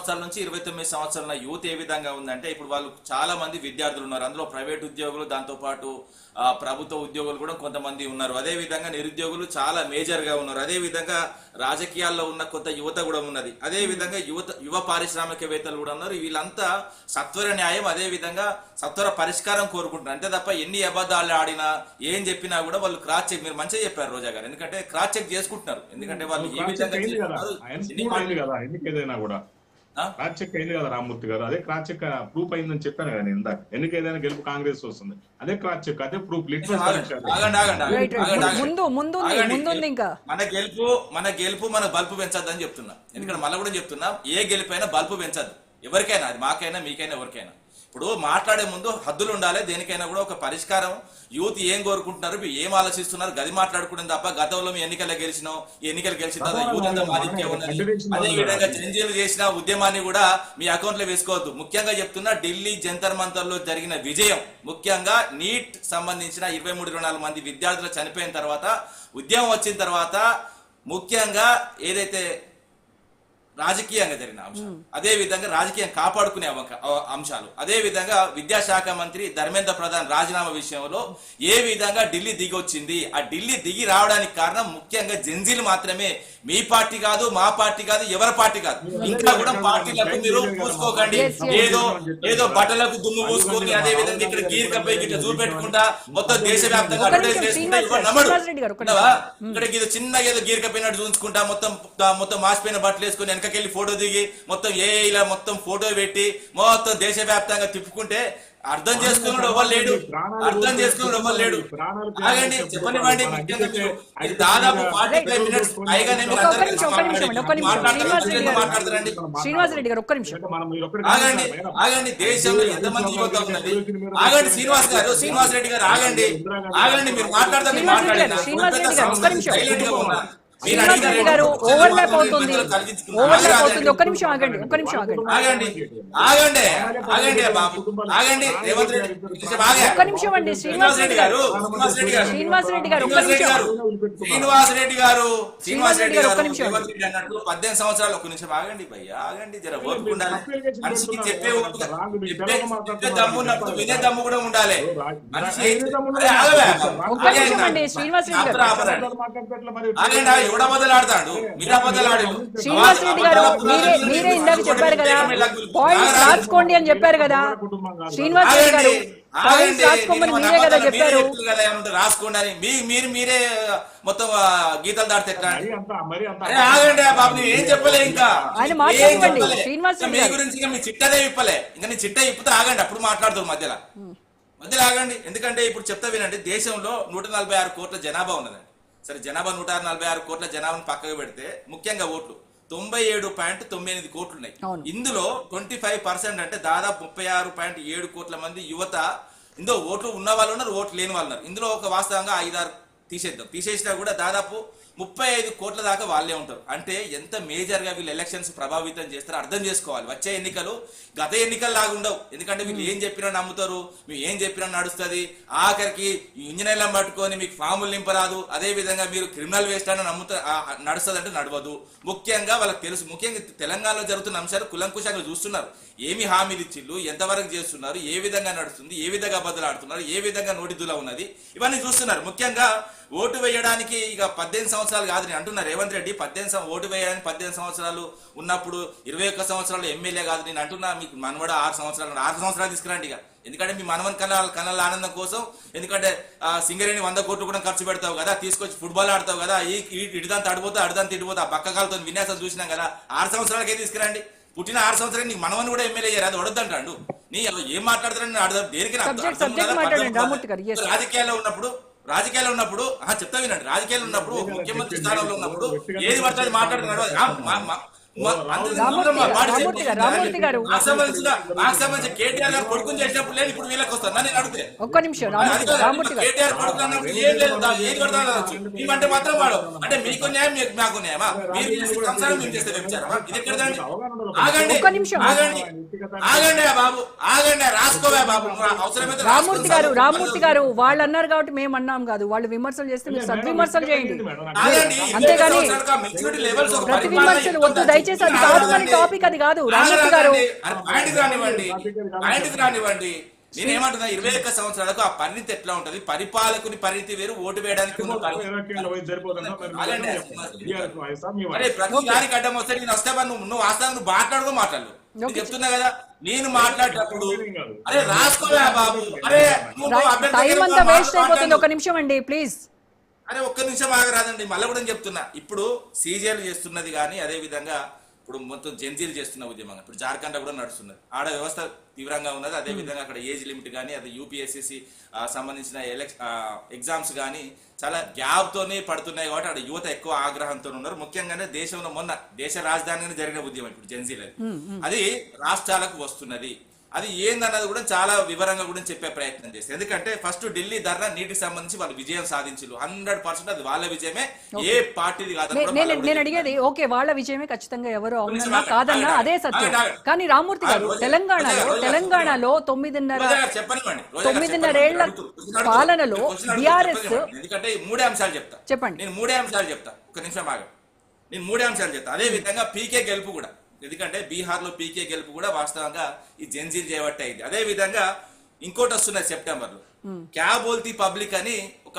సంవత్సరాల నుంచి 29 సంవత్సరాల యూత్ ఏ విధంగా ఉందంటే ఇప్పుడు వాళ్ళు చాలా మంది విద్యార్థులు ఉన్నారు. అందులో ప్రైవేట్ ఉద్యోగులు, దాంతోపాటు ప్రభుత్వ ఉద్యోగులు కూడా కొంతమంది ఉన్నారు. అదే విధంగా నిరుద్యోగులు చాలా మేజర్ గా ఉన్నారు. అదే విధంగా రాజకీయాల్లో ఉన్న కొంత యువత కూడా ఉన్నది. అదే విధంగా యువ పారిశ్రామికవేత్తలు కూడా ఉన్నారు. వీళ్ళంతా సత్వర న్యాయం, అదే విధంగా సత్వర పరిష్కారం కోరుకుంటున్నారు. అంతే తప్ప ఎన్ని అబద్ధాలు ఆడినా ఏం చెప్పినా కూడా వాళ్ళు క్రాస్ చెక్, మీరు మంచిగా చెప్పారు రోజా గారు, ఎందుకంటే క్రాస్ చెక్ చేసుకుంటున్నారు. ఎందుకంటే వాళ్ళు ఏ విధంగా క్రాస్ చెక్ అయింది కదా రామ్మూర్తి గారు, అదే క్రాస్ చెక్ ప్రూఫ్ అయిందని చెప్పాను కదా నేను ఇందాక. ఎందుకు ఏదైనా గెలుపు కాంగ్రెస్ వస్తుంది, అదే క్రాస్ చెక్, అదే ప్రూఫ్. మన గెలుపు మన బల్పు పెంచద్దని చెప్తున్నా. ఎందుకంటే మళ్ళీ కూడా చెప్తున్నా, ఏ గెలుపైనా బల్పు పెంచద్దు ఎవరికైనా, అది మాకైనా మీకైనా ఎవరికైనా. ఇప్పుడు మాట్లాడే ముందు హద్దులు ఉండాలి. దేనికైనా కూడా ఒక పరిష్కారం. యూత్ ఏం కోరుకుంటున్నారు, ఏం ఆలోచిస్తున్నారు, గది మాట్లాడుకుంటాం తప్ప గతంలో మీ ఎన్నికల్లో గెలిచినాం, ఈ ఎన్నికలు గెలిచిన తర్వాత యూత్ అంతా ఆధిక్యం ఉన్నది. అదే విధంగా చిరంజీవి చేసిన ఉద్యమాన్ని కూడా మీ అకౌంట్ లో వేసుకోవద్దు. ముఖ్యంగా చెప్తున్నా, ఢిల్లీ జంతర్ మంతర్ లో జరిగిన విజయం, ముఖ్యంగా నీట్ సంబంధించిన 23-24 మంది విద్యార్థులు చనిపోయిన తర్వాత, ఉద్యమం వచ్చిన తర్వాత, ముఖ్యంగా ఏదైతే రాజకీయంగా జరిగిన అంశాలు, అదే విధంగా రాజకీయం కాపాడుకునే అంశాలు, అదే విధంగా విద్యాశాఖ మంత్రి ధర్మేంద్ర ప్రధాన్ రాజీనామా విషయంలో ఏ విధంగా ఢిల్లీ దిగి వచ్చింది. ఆ ఢిల్లీ దిగి రావడానికి కారణం ముఖ్యంగా జెన్జీలు మాత్రమే. మీ పార్టీ కాదు, మా పార్టీ కాదు, ఎవరి పార్టీ కాదు. ఇంకా కూడా పార్టీలకు మీరు పూసుకోకండి. ఏదో బట్టలకు దుమ్ము పూసుకొని అదే విధంగా ఇక్కడ గీరికపై గిట్ల చూపెట్టుకుంటా మొత్తం దేశవ్యాప్తంగా ఇక్కడ చిన్నగా ఏదో గీరికపోయినట్టు చూసుకుంటా మొత్తం మాసిపోయిన బట్టలు వేసుకుని వెనకకెళ్ళి ఫోటో దిగి మొత్తం ఇలా మొత్తం ఫోటో పెట్టి మొత్తం దేశవ్యాప్తంగా తిప్పుకుంటే అర్థం చేసుకున్నాడు ఎవరు లేడు. అర్థం చేసుకున్నాడు ఎవరు లేడు. ఆగండి, చెప్పనివ్వండి. దాదాపు 45 మినిట్స్ పైగానే మాట్లాడతారండి. శ్రీనివాసరెడ్డి గారు ఒక్క నిమిషం ఆగండి. ఆగండి, దేశంలో ఎంతమంది యువత ఉన్నది. ఆగండి శ్రీనివాస్ రెడ్డి గారు ఆగండి. మీరు మాట్లాడతారు. శ్రీనివాసరెడ్డి గారు ఓవర్లాప్ అవుతుంది. ఒక్క నిమిషం ఆగండి. ఒక్క నిమిషం అండి. శ్రీనివాసరెడ్డి గారు ఒక్క నిమిషం అన్నట్టు 18 సంవత్సరాలు. ఒక్క నిమిషం ఆగండి భయ్య, ఆగండి. జర ఓపిక ఉండాలి. మనిషికి చెప్పే దమ్ము ఉన్నప్పుడు వినే దమ్ము కూడా ఉండాలి. ఒక్క నిమిషం అండి. శ్రీనివాసరెడ్డి గారు ఎవడ బదలాడతాడు, మీరా బదలాడు. శ్రీనివాసరెడ్డి గారు మీరే ఇందాక చెప్పారు కదా, పాయింట్స్ రాసుకోండి అని చెప్పారు కదా. శ్రీనివాసరెడ్డి గారు పాయింట్స్ రాసుకోమని మీరే కదా చెప్పారు. రాసుకోండి అని మీరే మొత్తం గీతలు దాటితే ఆగండి బాబు, ఏం చెప్పలే. ఇంకా ఆయన మాట్లాడండి శ్రీనివాసరెడ్డి మీ గురించి మీ చిట్టదే ఇప్పలే. ఇంకా నీ చిట్ట ఇప్పితే ఆగండి, అప్పుడు మాట్లాడుతారు. మధ్యలో ఆగండి. ఎందుకంటే ఇప్పుడు చెప్తా వినండి. దేశంలో 146 కోట్ల జనాభా ఉన్నదండి. సరే, జనాభా 146 కోట్ల జనాభాను పక్కకు పెడితే ముఖ్యంగా ఓట్లు 97.98 కోట్లు ఉన్నాయి. ఇందులో 25% అంటే దాదాపు 36.7 కోట్ల మంది యువత. ఇందులో ఓట్లు ఉన్న వాళ్ళు ఉన్నారు, ఓట్లు లేని వాళ్ళు ఉన్నారు. ఇందులో ఒక వాస్తవంగా 5-6 తీసేసినా కూడా దాదాపు 35 కోట్ల దాకా వాళ్ళే ఉంటారు. అంటే ఎంత మేజర్ గా వీళ్ళు ఎలక్షన్స్ ప్రభావితం చేస్తారో అర్థం చేసుకోవాలి. వచ్చే ఎన్నికలు గత ఎన్నికలు లాగా ఉండవు. ఎందుకంటే వీళ్ళు ఏం చెప్పినా నమ్ముతారు, మీరు ఏం చెప్పినా నడుస్తుంది. ఆఖరికి ఇంజనీర్లను పట్టుకొని మీకు ఫాములు నింపరాదు. అదే విధంగా మీరు క్రిమినల్ వేస్ట్ అని నడుస్తుంది అంటే నడవదు. ముఖ్యంగా వాళ్ళకి తెలుసు. ముఖ్యంగా తెలంగాణలో జరుగుతున్న అంశాలు కులంకుశంగా చూస్తున్నారు. ఏమి హామీలు ఇచ్చిళ్ళు, ఎంతవరకు చేస్తున్నారు, ఏ విధంగా నడుస్తుంది, ఏ విధంగా బదులాడుతున్నారు, ఏ విధంగా నోటిదులా ఉన్నది, ఇవన్నీ చూస్తున్నారు. ముఖ్యంగా ఓటు వేయడానికి ఇక 18 సంవత్సరాలు కాదు నేను అంటున్నా రేవంత్ రెడ్డి. ఓటు వేయడానికి 18 సంవత్సరాలు ఉన్నప్పుడు 21 సంవత్సరాలు ఎమ్మెల్యే కాదు నేను అంటున్నా. మీకు మనవడ 6 సంవత్సరాలు తీసుకురండి ఇక. ఎందుకంటే మీ మనవన్ కళ్ళ ఆనందం కోసం, ఎందుకంటే సింగరేణి 100 కోట్లు కూడా ఖర్చు పెడతావు కదా, తీసుకొచ్చి ఫుట్బాల్ ఆడతావు కదా, ఇటుదంతా అడిపోతా అడిదంతా ఇడిపోతా ఆ పక్కకాలతో విన్యాసాలు చూసినాం కదా. 6 సంవత్సరాలకే తీసుకురండి. పుట్టిన 6 సంవత్సరాలు నీకు మనవని కూడా ఎమ్మెల్యే చేయరు, అది వడద్దంటాడు. నీ ఏం మాట్లాడతారని అడదాం. దేనికి రాజకీయాల్లో ఉన్నప్పుడు చెప్తా వినండి. రాజకీయాల్లో ఉన్నప్పుడు ముఖ్యమంత్రి స్థానంలో ఉన్నప్పుడు ఏది పడుతుంది మాట్లాడుతున్నాడు. కేటీఆర్ గారు కొడుకుని చేసినప్పుడు లేదు, ఇప్పుడు వీళ్ళకి వస్తారు. నేను అడిగితే ఒక్క నిమిషం. కేటీఆర్ కొడుకు అన్నప్పుడు ఏం లేదు, ఏది పడతానొచ్చు. మేమంటే మాత్రం వాడు అంటే మీకు న్యాయం, మాకు న్యాయమా? మీరు సంసారం మేము చేస్తే వ్యభిచారమా? ఇది ఎక్కడదండి? ఆగండి బాబు, ఆగండి. రాసుకోవా బాబు, అవసరమైతే. రామూర్తి గారు వాళ్ళు అన్నారు కాబట్టి మేము అన్నాం కాదు. వాళ్ళు విమర్శలు చేస్తే మీరు సద్విమర్శలు చేయండి, అంతేగాని ప్రతి విమర్శలు వద్దు దయచేసి. దయచేసి అది కాదు మన టాపిక్, అది కాదు రామూర్తి గారు. పాయింట్కి రానివ్వండి. నేనేమంటున్నా 21 సంవత్సరాలకు ఆ పరిణితి ఎట్లా ఉంటది, పరిపాలకుని పరిణితి వేరు, ఓటు వేయడానికి ఉన్న అరే ప్రతి దానికి అడ్డం వస్తే నేను వస్తావా, నువ్వు వాస్తవం నువ్వు మాట్లాడుకో మాట్లాడు. నేను చెప్తున్నా కదా, నేను మాట్లాడేటప్పుడు అరే రాసుకోవా బాబు, అరే టైం అంతా వేస్ట్ అయిపోతుంది. ఒక నిమిషం అండి ప్లీజ్. అరే ఒక్క నిమిషం ఆగరాదండి, మళ్ళీ కూడా చెప్తున్నా. ఇప్పుడు సీజీఎల్ చేస్తున్నది కానీ అదే విధంగా ఇప్పుడు మొత్తం జెన్జీలు చేస్తున్న ఉద్యమం ఇప్పుడు జార్ఖండ్ కూడా నడుస్తున్నది. ఆడ వ్యవస్థ తీవ్రంగా ఉన్నది. అదే విధంగా అక్కడ ఏజ్ లిమిట్ కానీ అది యూపీఎస్సీసీ సంబంధించిన ఎగ్జామ్స్ కానీ చాలా గ్యాప్ తోనే పడుతున్నాయి కాబట్టి అక్కడ యువత ఎక్కువ ఆగ్రహంతో ఉన్నారు. ముఖ్యంగానే దేశంలో మొన్న దేశ రాజధానిగానే జరిగిన ఉద్యమం ఇప్పుడు జెన్జీలు అది రాష్ట్రాలకు వస్తున్నది. అది ఏందన్నది కూడా చాలా వివరంగా కూడా చెప్పే ప్రయత్నం చేస్తారు. ఎందుకంటే ఫస్ట్ ఢిల్లీ ధర్నా నీటికి సంబంధించి వాళ్ళు విజయం సాధించారు. 100% అది వాళ్ళ విజయమే, ఏ పార్టీది కాదని. నేను అడిగేది ఓకే వాళ్ళ విజయమే, ఖచ్చితంగా ఎవరు అవునన్నా కాదన్నా అదే సత్యం. కానీ రామూర్తి గారు తెలంగాణలో 9.5 ఏళ్ల పాలనలో బీఆర్ఎస్ ఎందుకంటే 3 అంశాలు చెప్తా. చెప్పండి. నేను 3 అంశాలు చెప్తా, ఒక నిమిషం ఆగండి. నేను 3 అంశాలు చెప్తా. అదే విధంగా పీకే గెలుపు కూడా, ఎందుకంటే బీహార్ లో పీకే గెలుపు కూడా వాస్తవంగా ఈ జెన్జీలు చేయబట్టి అయింది. అదే విధంగా ఇంకోటి వస్తున్నది సెప్టెంబర్ లో, క్యా బోల్తీ పబ్లిక్ అని ఒక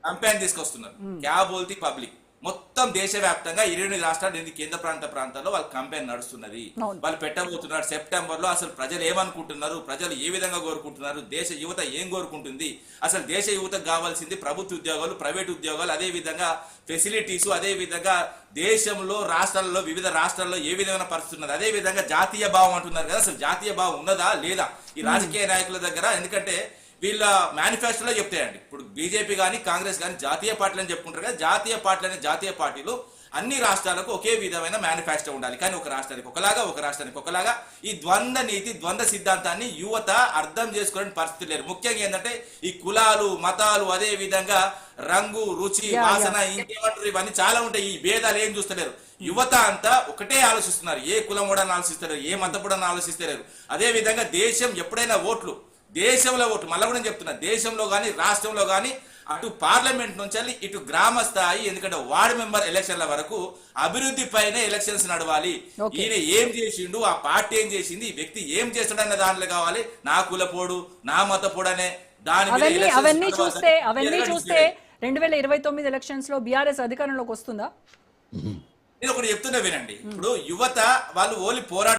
క్యాంపెయిన్ తీసుకొస్తున్నారు. క్యా బోల్తీ పబ్లిక్ మొత్తం దేశవ్యాప్తంగా 28 రాష్ట్రాలు, 8 కేంద్ర ప్రాంతాల్లో వాళ్ళ క్యాంపెయిన్ నడుస్తున్నది. వాళ్ళు పెట్టబోతున్నారు సెప్టెంబర్ లో. అసలు ప్రజలు ఏమనుకుంటున్నారు, ప్రజలు ఏ విధంగా కోరుకుంటున్నారు, దేశ యువత ఏం కోరుకుంటుంది, అసలు దేశ యువతకు కావాల్సింది ప్రభుత్వ ఉద్యోగాలు, ప్రైవేట్ ఉద్యోగాలు, అదే విధంగా ఫెసిలిటీస్, అదే విధంగా దేశంలో రాష్ట్రాల్లో వివిధ రాష్ట్రాల్లో ఏ విధమైన పరిస్థితి ఉన్నది, అదే విధంగా జాతీయ భావం అంటున్నారు కదా, అసలు జాతీయ భావం ఉన్నదా లేదా ఈ రాజకీయ నాయకుల దగ్గర. ఎందుకంటే వీళ్ళ మేనిఫెస్టోలో చెప్తాయండి. ఇప్పుడు బీజేపీ కానీ కాంగ్రెస్ కానీ జాతీయ పార్టీలు అని చెప్పుకుంటారు కదా, జాతీయ పార్టీలు అన్ని రాష్ట్రాలకు ఒకే విధమైన మేనిఫెస్టో ఉండాలి. కానీ ఒక రాష్ట్రానికి ఒకలాగా ఈ ద్వంద్వ నీతి, ద్వంద్వ సిద్ధాంతాన్ని యువత అర్థం చేసుకోవడానికి పరిస్థితి లేరు. ముఖ్యంగా ఏంటంటే ఈ కులాలు, మతాలు, అదే విధంగా రంగు, రుచి, వాసన, ఇంకేమంటారు ఇవన్నీ చాలా ఉంటాయి. ఈ భేదాలు ఏం చూస్తలేరు. యువత అంతా ఒకటే ఆలోచిస్తున్నారు. ఏ కులం కూడా ఆలోచిస్తలేరు, ఏ మతం కూడా ఆలోచిస్తలేరు. అదే విధంగా దేశం ఎప్పుడైనా దేశంలో ఓట్లు మళ్ళీ కూడా చెప్తున్నా, దేశంలో కానీ రాష్ట్రంలో కానీ అటు పార్లమెంట్ నుంచి ఇటు గ్రామ స్థాయి, ఎందుకంటే వార్డు మెంబర్ ఎలక్షన్ల వరకు అభివృద్ధి పైనే ఎలక్షన్స్ నడవాలి. ఈయన ఏం చేసిండు, ఆ పార్టీ ఏం చేసింది, ఈ వ్యక్తి ఏం చేస్తాడన్న దాంట్లో కావాలి. నా కులపోడు, నా మతపోడు అనే దాని అవన్నీ చూస్తే 2029 ఎలక్షన్స్ లో బీఆర్ఎస్ అధికారంలోకి వస్తుందా? నేను ఒకటి చెప్తున్నా వినండి. ఇప్పుడు యువత వాళ్ళు ఓన్లీ పోరాట